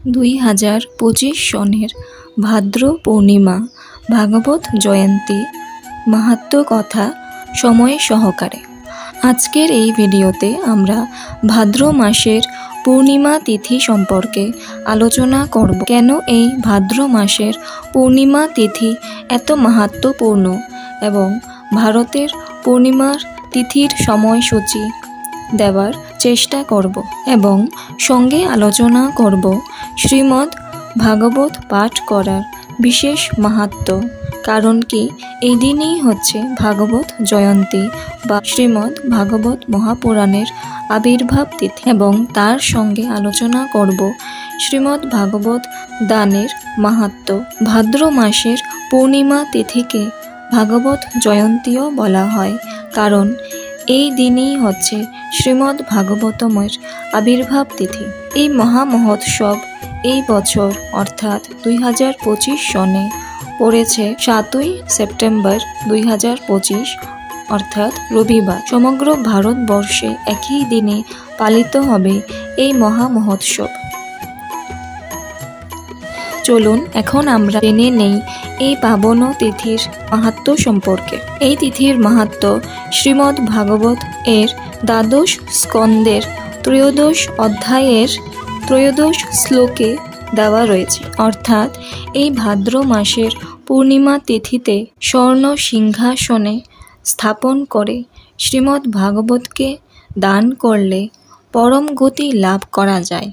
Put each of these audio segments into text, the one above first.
2025 সনের ভাদ্র পূর্ণিমা ভাগবত জয়ন্তী মাহাত্ম্য কথা সময় সহকারে। আজকের এই ভিডিওতে আমরা ভাদ্র মাসের পূর্ণিমা তিথি সম্পর্কে আলোচনা করব। কেন এই ভাদ্র মাসের পূর্ণিমা তিথি এত মাহাত্ম্যপূর্ণ এবং ভারতের পূর্ণিমার তিথির সময়সূচি দেওয়ার চেষ্টা করব এবং সঙ্গে আলোচনা করব শ্রীমদ্ ভাগবত পাঠ করার বিশেষ মাহাত্ম্য। কারণ কি, এই দিনই হচ্ছে ভাগবত জয়ন্তী বা শ্রীমদ্ ভাগবত মহাপুরাণের আবির্ভাব তিথি এবং তার সঙ্গে আলোচনা করব শ্রীমদ্ ভাগবত দানের মাহাত্ম্য। ভাদ্র মাসের পূর্ণিমা তিথিকে ভাগবত জয়ন্তীও বলা হয়, কারণ এই দিনই হচ্ছে শ্রীমদ্ ভাগবতমের আবির্ভাব তিথি। এই মহামহোৎসব এই বছর অর্থাৎ 2025 সনে পড়েছে 7ই সেপ্টেম্বর 2025 অর্থাৎ রবিবার। সমগ্র ভারতবর্ষে একই দিনে পালিত হবে এই মহামহোৎসব। চলুন এখন আমরা জেনে নেই এই পাবন তিথির মাহাত্ম্য সম্পর্কে। এই তিথির মাহাত্ম্য শ্রীমদ্ ভাগবত এর দ্বাদশ স্কন্দের 13 অধ্যায়ের 13 শ্লোকে দেওয়া রয়েছে। অর্থাৎ এই ভাদ্র মাসের পূর্ণিমা তিথিতে স্বর্ণ সিংহাসনে স্থাপন করে শ্রীমদ্ ভাগবতকে দান করলে পরম গতি লাভ করা যায়।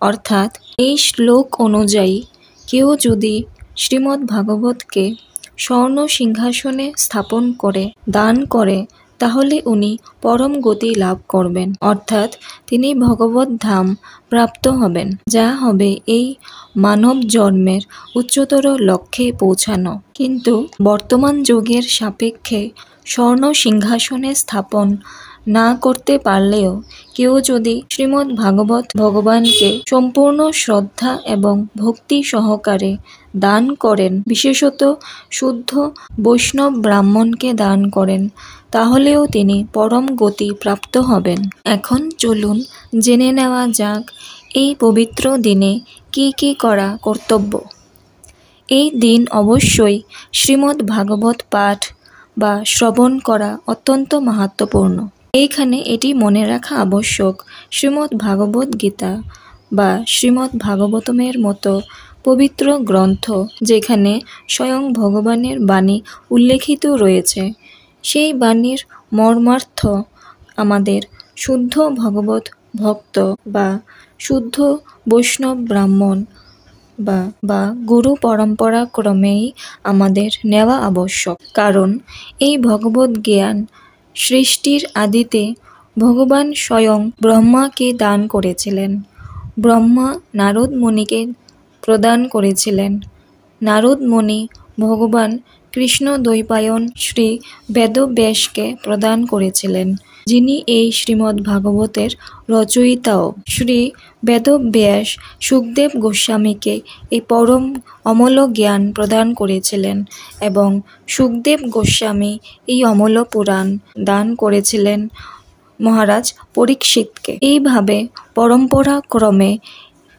অর্থাৎ এই শ্লোক অনুযায়ী কেউ যদি শ্রীমদ্ ভাগবতকে স্বর্ণ সিংহাসনে স্থাপন করে দান করে তাহলে উনি পরম গতি লাভ করবেন, অর্থাৎ তিনি ভগবত ধাম প্রাপ্ত হবেন, যা হবে এই মানব জন্মের উচ্চতর লক্ষ্যে পৌঁছানো। কিন্তু বর্তমান যুগের সাপেক্ষে স্বর্ণ সিংহাসনে স্থাপন না করতে পারলেও কেউ যদি শ্রীমদ্ ভাগবত ভগবানকে সম্পূর্ণ শ্রদ্ধা এবং ভক্তি সহকারে দান করেন, বিশেষত শুদ্ধ বৈষ্ণব ব্রাহ্মণকে দান করেন, তাহলেও তিনি পরম গতি প্রাপ্ত হবেন। এখন চলুন জেনে নেওয়া যাক এই পবিত্র দিনে কি কি করা কর্তব্য। এই দিন অবশ্যই শ্রীমদ্ ভাগবত পাঠ বা শ্রবণ করা অত্যন্ত মাহাত্ম্যপূর্ণ। এইখানে এটি মনে রাখা আবশ্যক, শ্রীমদ্ ভাগবত গীতা বা শ্রীমদ্ ভাগবতমের মতো পবিত্র গ্রন্থ যেখানে স্বয়ং ভগবানের বাণী উল্লেখিত রয়েছে, সেই বাণীর মর্মার্থ আমাদের শুদ্ধ ভগবত ভক্ত বা শুদ্ধ বৈষ্ণব ব্রাহ্মণ বা গুরু পরম্পরা ক্রমেই আমাদের নেওয়া আবশ্যক। কারণ এই ভগবত জ্ঞান সৃষ্টির আদিতে ভগবান স্বয়ং ব্রহ্মাকে দান করেছিলেন। ব্রহ্মা নারদ মুনিকে প্রদান করেছিলেন। নারদ মুনি ভগবান কৃষ্ণ দ্বৈপায়ন শ্রী বেদব্যাসকে প্রদান করেছিলেন, যিনি এই শ্রীমদ্ ভাগবতের রচয়িতাও। শ্রী বেদব্যাস সুখদেব গোস্বামীকে এই পরম অমূল্য জ্ঞান প্রদান করেছিলেন এবং সুখদেব গোস্বামী এই অমূল্য পুরাণ দান করেছিলেন মহারাজ পরীক্ষিতকে। এইভাবে পরম্পরা ক্রমে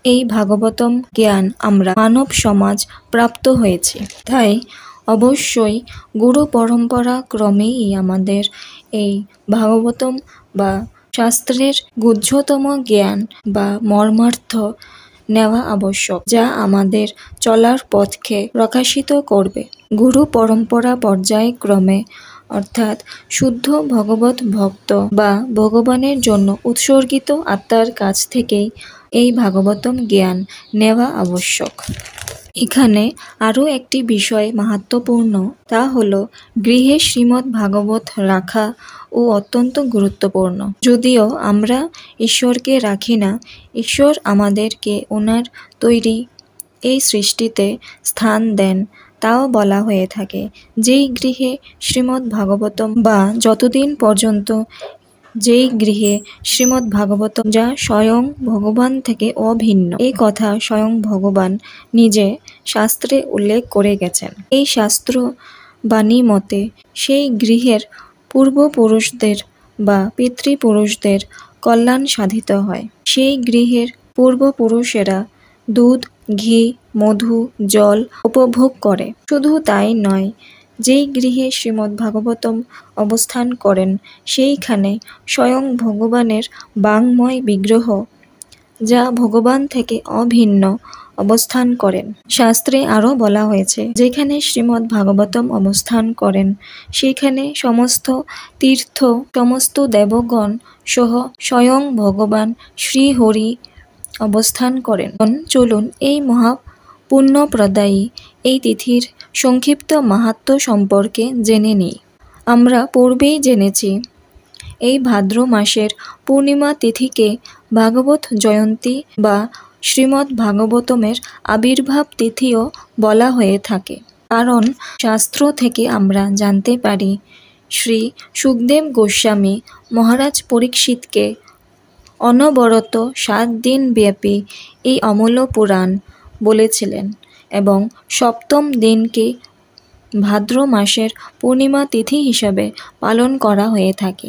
এই ভাগবতম জ্ঞান আমরা মানব সমাজ প্রাপ্ত হয়েছে। তাই অবশ্যই গুরু পরম্পরা ক্রমেই আমাদের এই ভাগবতম বা শাস্ত্রের গুহ্যতম জ্ঞান বা মর্মার্থ নেওয়া আবশ্যক, যা আমাদের চলার পথকে প্রকাশিত করবে। গুরু পরম্পরা পর্যায়ক্রমে অর্থাৎ শুদ্ধ ভগবত ভক্ত বা ভগবানের জন্য উৎসর্গিত আত্মার কাছ থেকেই এই ভাগবতম জ্ঞান নেওয়া আবশ্যক। এখানে আরও একটি বিষয় মাহাত্ম্যপূর্ণ, তা হলো গৃহে শ্রীমদ্ ভাগবত রাখা ও অত্যন্ত গুরুত্বপূর্ণ। যদিও আমরা ঈশ্বরকে রাখি না, ঈশ্বর আমাদেরকে ওনার তৈরি এই সৃষ্টিতে স্থান দেন, তাও বলা হয়ে থাকে। যেই গৃহে শ্রীমদ্ ভাগবতম বা যতদিন পর্যন্ত যেই গৃহে শ্রীমদ্ ভাগবতম, যা স্বয়ং ভগবান থেকে অভিন্ন, এই কথা স্বয়ং ভগবান নিজে শাস্ত্রে উল্লেখ করে গেছেন। এই শাস্ত্র বাণী মতে সেই গৃহের পূর্বপুরুষদের বা পিতৃপুরুষদের কল্যাণ সাধিত হয়। সেই গৃহের পূর্বপুরুষেরা দুধ, ঘি, মধু, জল উপভোগ করে। শুধু তাই নয়, যেই গৃহে শ্রীমদ্ ভাগবতম অবস্থান করেন সেইখানে স্বয়ং ভগবানের বাঙ্ময় বিগ্রহ, যা ভগবান থেকে অভিন্ন, অবস্থান করেন। শাস্ত্রে আরও বলা হয়েছে, যেখানে শ্রীমদ্ ভাগবতম অবস্থান করেন সেখানে সমস্ত তীর্থ, সমস্ত দেবগণ সহ স্বয়ং ভগবান শ্রীহরি অবস্থান করেন। চলুন এই মহাপুণ্যপ্রদায়ী এই তিথির সংক্ষিপ্ত মাহাত্ম্য সম্পর্কে জেনে নিই। আমরা পূর্বেই জেনেছি, এই ভাদ্র মাসের পূর্ণিমা তিথিকে ভাগবত জয়ন্তী বা শ্রীমদ্ ভাগবতমের আবির্ভাব তিথিও বলা হয়ে থাকে। কারণ শাস্ত্র থেকে আমরা জানতে পারি, শ্রী সুখদেব গোস্বামী মহারাজ পরীক্ষিতকে অনবরত 7 দিন ব্যাপী এই অমূল্য পুরাণ বলেছিলেন এবং সপ্তম দিনকে ভাদ্র মাসের পূর্ণিমা তিথি হিসাবে পালন করা হয়ে থাকে।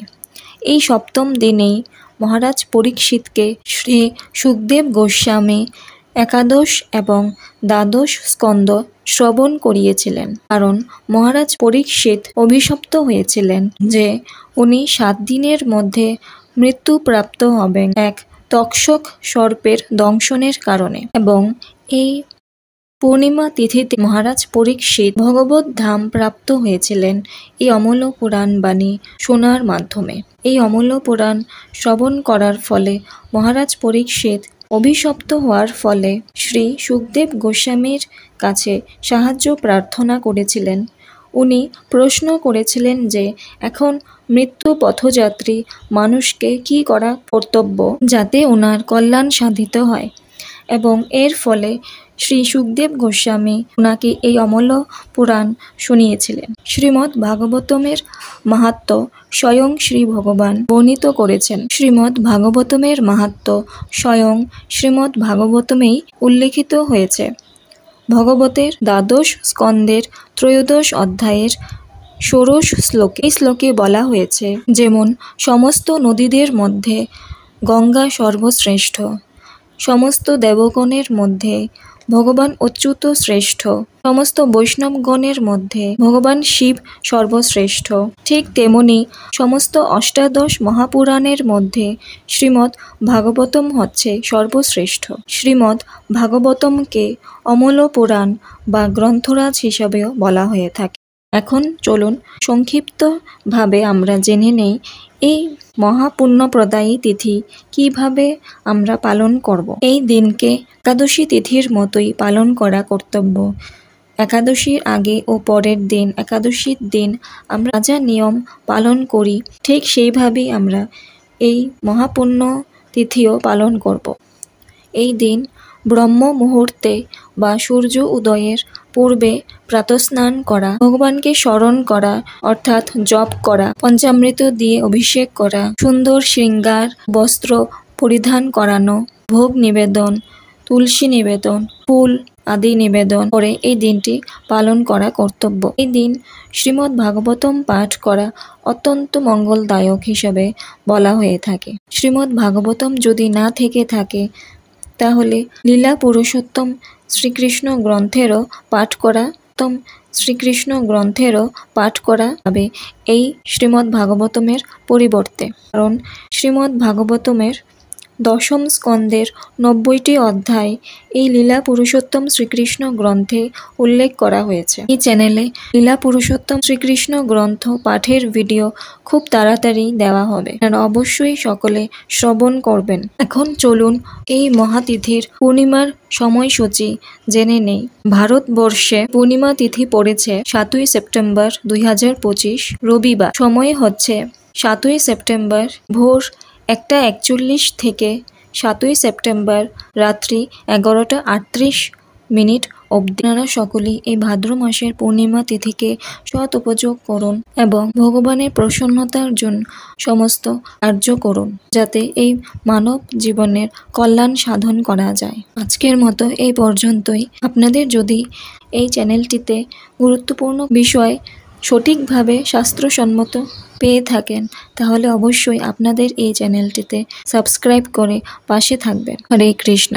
এই সপ্তম দিনেই মহারাজ পরীক্ষিতকে শ্রী সুখদেব গোস্বামী একাদশ এবং দ্বাদশ স্কন্দ শ্রবণ করিয়েছিলেন। কারণ মহারাজ পরীক্ষিত অভিশপ্ত হয়েছিলেন যে উনি 7 দিনের মধ্যে মৃত্যুপ্রাপ্ত হবেন এক তক্ষক সর্পের দংশনের কারণে। এবং এই পূর্ণিমা তিথিতে মহারাজ পরীক্ষিত ভগবত ধাম প্রাপ্ত হয়েছিলেন এই অমূল্য পুরাণ বাণী শোনার মাধ্যমে। এই অমূল্য পুরাণ শ্রবণ করার ফলে মহারাজ পরীক্ষিত অভিশপ্ত হওয়ার ফলে শ্রী সুখদেব গোস্বামীর কাছে সাহায্য প্রার্থনা করেছিলেন। উনি প্রশ্ন করেছিলেন যে এখন মৃত্যু পথযাত্রী মানুষকে কি করা কর্তব্য যাতে ওনার কল্যাণ সাধিত হয়। এবং এর ফলে শ্রী সুখদেব গোস্বামী ওনাকে এই অমূল্য পুরাণ শুনিয়েছিলেন। শ্রীমদ্ ভাগবতমের মাহাত্ম্য স্বয়ং শ্রী ভগবান বর্ণিত করেছেন। শ্রীমদ্ ভাগবতমের মাহাত্ম্য স্বয়ং শ্রীমদ্ ভাগবতমেই উল্লেখিত হয়েছে। ভগবতের দ্বাদশ স্কন্দের 13 অধ্যায়ের 16 শ্লোকে এই শ্লোকে বলা হয়েছে, যেমন সমস্ত নদীদের মধ্যে গঙ্গা সর্বশ্রেষ্ঠ, সমস্ত দেবগণের মধ্যে ভগবান অচ্যুত শ্রেষ্ঠ, সমস্ত বৈষ্ণবগণের মধ্যে ভগবান শিব সর্বশ্রেষ্ঠ। ঠিক তেমনি সমস্ত অষ্টাদশ মহাপুরাণের মধ্যে শ্রীমদ্ ভাগবতম হচ্ছে সর্বশ্রেষ্ঠ। শ্রীমদ্ ভাগবতমকে অমূল্য পুরাণ বা গ্রন্থরাজ হিসাবেও বলা হয়ে থাকে। এখন চলুন সংক্ষিপ্তভাবে আমরা জেনে নেই এই মহাপুণ্যপ্রদায়ী তিথি কিভাবে আমরা পালন করব। এই দিনকে একাদশী তিথির মতোই পালন করা কর্তব্য। একাদশীর আগে ও পরের দিন, একাদশীর দিন আমরা যা নিয়ম পালন করি ঠিক সেইভাবেই আমরা এই মহাপুণ্য তিথিও পালন করব। এই দিন ব্রহ্ম মুহূর্তে বা সূর্য উদয়ের পূর্বে প্রাতঃস্নান করা, ভগবানকে স্মরণ করা অর্থাৎ জপ করা, পঞ্চামৃত দিয়ে অভিষেক করা, সুন্দর শৃঙ্গার বস্ত্র পরিধান করানো, ভোগ নিবেদন, তুলসী নিবেদন, ফুল আদি নিবেদন করে এই দিনটি পালন করা কর্তব্য। এই দিন শ্রীমদ্ ভাগবতম পাঠ করা অত্যন্ত মঙ্গলদায়ক হিসাবে বলা হয়ে থাকে। শ্রীমদ্ ভাগবতম যদি না থেকে থাকে তাহলে লীলা পুরুষোত্তম শ্রীকৃষ্ণ গ্রন্থেরও পাঠ করা হবে এই শ্রীমদ্ ভাগবতমের পরিবর্তে। কারণ শ্রীমদ্ ভাগবতমের 10ম স্কন্দের 90টি অধ্যায় এই লীলা পুরুষোত্তম শ্রীকৃষ্ণ গ্রন্থে উল্লেখ করা হয়েছে। এই চ্যানেলে লীলা পুরুষোত্তম শ্রীকৃষ্ণ গ্রন্থ পাঠের ভিডিও খুব তাড়াতাড়ি দেওয়া হবে, আপনারা অবশ্যই সকলে শ্রবণ করবেন। এখন চলুন এই মহাতিথির পূর্ণিমার সময়সূচি জেনে নেই। ভারতবর্ষে পূর্ণিমা তিথি পড়েছে 7ই সেপ্টেম্বর 2025 রবিবার। সময় হচ্ছে 7ই সেপ্টেম্বর ভোর 1:41 থেকে 7ই সেপ্টেম্বর রাত্রি 11:38 অবধি। আপনারা সকলেই এই ভাদ্র মাসের পূর্ণিমা তিথিকে সৎ উপযোগ করুন এবং ভগবানের প্রসন্নতার জন্য সমস্ত কার্য করুন, যাতে এই মানব জীবনের কল্যাণ সাধন করা যায়। আজকের মতো এই পর্যন্তই। আপনাদের যদি এই চ্যানেলটিতে গুরুত্বপূর্ণ বিষয় সঠিকভাবে শাস্ত্রসম্মত পেয়ে থাকেন তাহলে অবশ্যই আপনাদের এই চ্যানেলটিতে সাবস্ক্রাইব করে পাশে থাকবেন। হরে কৃষ্ণ।